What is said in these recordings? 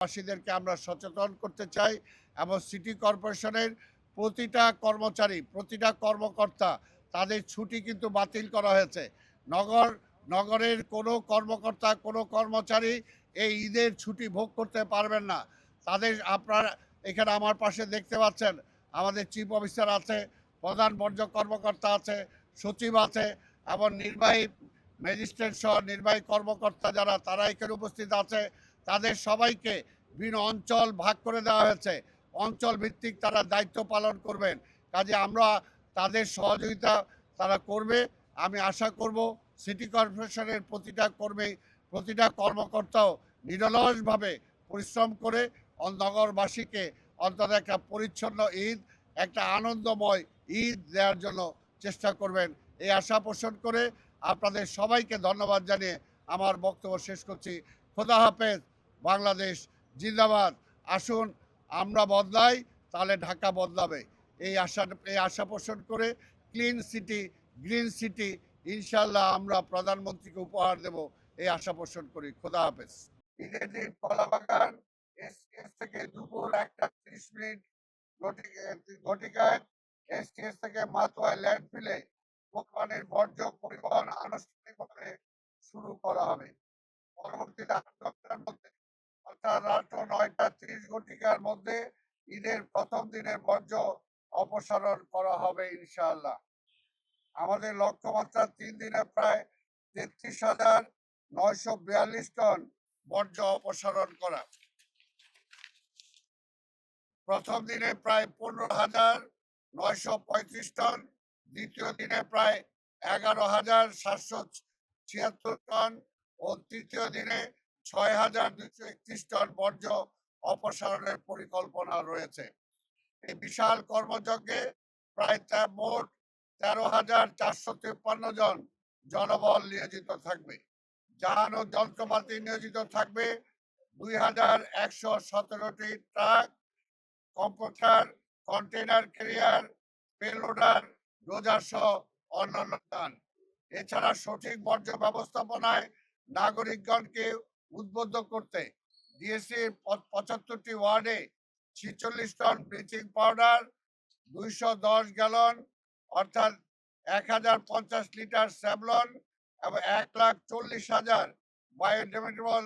বাসীদেরকে আমরা সচেতন করতে চাই এবং সিটি কর্পোরেশনের প্রতিটা কর্মচারী, প্রতিটা কর্মকর্তা তাদের ছুটি কিন্তু বাতিল করা হয়েছে। নগরের কোনো কর্মকর্তা, কোনো কর্মচারী এই ঈদের ছুটি ভোগ করতে পারবেন না। আপনারা এখানে আমার পাশে দেখতে পাচ্ছেন, আমাদের চিফ অফিসার আছে, প্রধান বর্জ্য কর্মকর্তা আছে, সচিব আছে এবং নির্বাহী ম্যাজিস্ট্রেট সহ নির্বাহী কর্মকর্তা যারা তারা এখানে উপস্থিত আছে। তাদের সবাইকে বিভিন্ন অঞ্চল ভাগ করে দেওয়া হয়েছে। অঞ্চল ভিত্তিক তারা দায়িত্ব পালন করবেন। কাজে আমরা তাদের সহযোগিতা তারা করবে। আমি আশা করব সিটি কর্পোরেশনের প্রতিটা কর্মী, প্রতিটা কর্মকর্তাও নিরলসভাবে পরিশ্রম করে নগরবাসীকে অন্তত একটা পরিচ্ছন্ন ঈদ, একটা আনন্দময় ঈদ দেওয়ার জন্য চেষ্টা করবেন, এই আশা পোষণ করে আপনাদের সবাইকে ধন্যবাদ জানিয়ে আমার বক্তব্য শেষ করছি। খোদা হাফেজ। বাংলাদেশ জিন্দাবাদ। আসুন আমরা বদলাই, তাহলে ঢাকা বদলাবে। এই আশা পোষণ করে ক্লিন সিটি, গ্রিন সিটি ইনশাল্লাহ আমরা প্রধানমন্ত্রীকে উপহার দেব, এই আশা পোষণ করি। খোদা হাফেজ। ঈদের দিন কলাবাগান এসটিএস থেকে দুপুর 1:30 ঘটিকায় এসটিএস থেকে মাতোয়া ল্যান্ডফিলে কোরবানির বর্জ্য পরিবহন আনুষ্ঠানিকভাবে শুরু করা হবে। পরবর্তীতে 8 ঘন্টার মধ্যে অর্থাৎ রাত 9:30 ঘটিকার মধ্যে ঈদের প্রথম দিনের বর্জ্য অপসারণ করা হবে ইনশাআল্লাহ। আমাদের লক্ষ্যমাত্রা 3 দিনে প্রায় 33,942 টন বর্জ্য অপসারণ করা। প্রথম দিনে প্রায় 15,935 টন, দ্বিতীয় দিনে প্রায় 11,776 টন ও তৃতীয় দিনে 6,231 টন বর্জ্য অপসারণের পরিকল্পনা রয়েছে। এই বিশাল কর্মযজ্ঞে প্রায় মোট 13,453 জন জনবল নিয়োজিত থাকবে। যান ও যন্ত্রপাতি নিয়োজিত থাকবে 2,117টি truck, computer, container carrier, payloader, dozer সহ অন্যান্য যান। এছাড়া সঠিক বর্জ্য ব্যবস্থাপনায় নাগরিকগণকে উদ্বুদ্ধ করতে ডিএসসির 75টি ওয়ার্ডে 46 টন ব্লিচিং পাউডার, 210 গ্যালন অর্থাৎ 1050 লিটার স্যাভলন এবং 1,40,000 বায়োডিগ্রেডেবল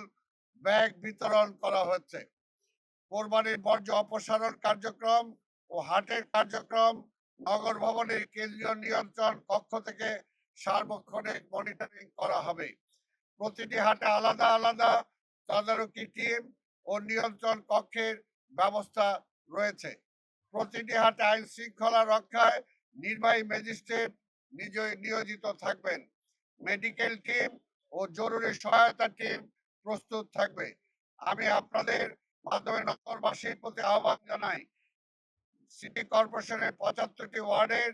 ব্যাগ বিতরণ করা হচ্ছে। কোরবানির বর্জ্য অপসারণ কার্যক্রম ও হাটের কার্যক্রম নগর ভবনের কেন্দ্রীয় নিয়ন্ত্রণ কক্ষ থেকে সার্বক্ষণিক মনিটরিং করা হবে। প্রতিটি হাটে আলাদা আলাদা তদারকি টিম ও নিয়ন্ত্রণ কক্ষের ব্যবস্থা রয়েছে। প্রতিটি হাটে আইন শৃঙ্খলা রক্ষায় নির্বাহী ম্যাজিস্ট্রেট নিয়োজিত থাকবেন। মেডিকেল টিম ও জরুরি সহায়তা টিম প্রস্তুত থাকবে। আমি আপনাদের মাধ্যমে নগরবাসীর প্রতি আহ্বান জানাই, সিটি কর্পোরেশনের 75টি ওয়ার্ডের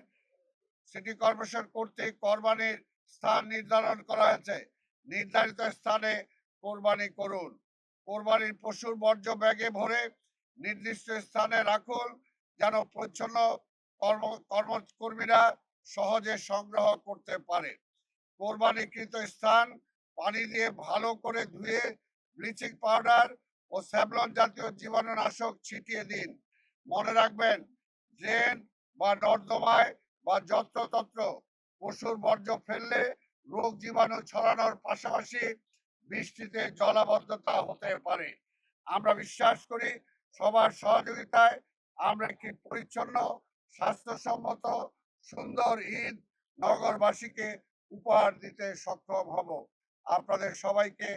সিটি কর্পোরেশন কর্তৃক কোরবানির স্থান নির্ধারণ করা হয়েছে। নির্ধারিত স্থানে কোরবানি করুন। কোরবানির পশুর বর্জ্য ব্যাগে ভরে নির্দিষ্ট স্থানে রাখুন, যেন পরিচ্ছন্ন কর্মকর্মীরা সহজে সংগ্রহ করতে পারে। কোরবানিকৃত স্থান পানি দিয়ে ভালো করে ধুয়ে ব্লিচিং পাউডার ও স্যাভলন জাতীয় জীবাণুনাশক ছিটিয়ে দিন। মনে রাখবেন, ড্রেন বা নর্দমায় বা যত্রতত্র পশুর বর্জ্য ফেললে রোগ জীবাণু ছড়ানোর পাশাপাশি বৃষ্টিতে জলাবদ্ধতা হতে পারে। আমরা বিশ্বাস করি সবার সহযোগিতায় আমরা একটি পরিচ্ছন্ন, স্বাস্থ্যসম্মত, সুন্দর ঈদ নগরবাসীকে উপহার দিতে সক্ষম হব। আপনাদের সবাইকে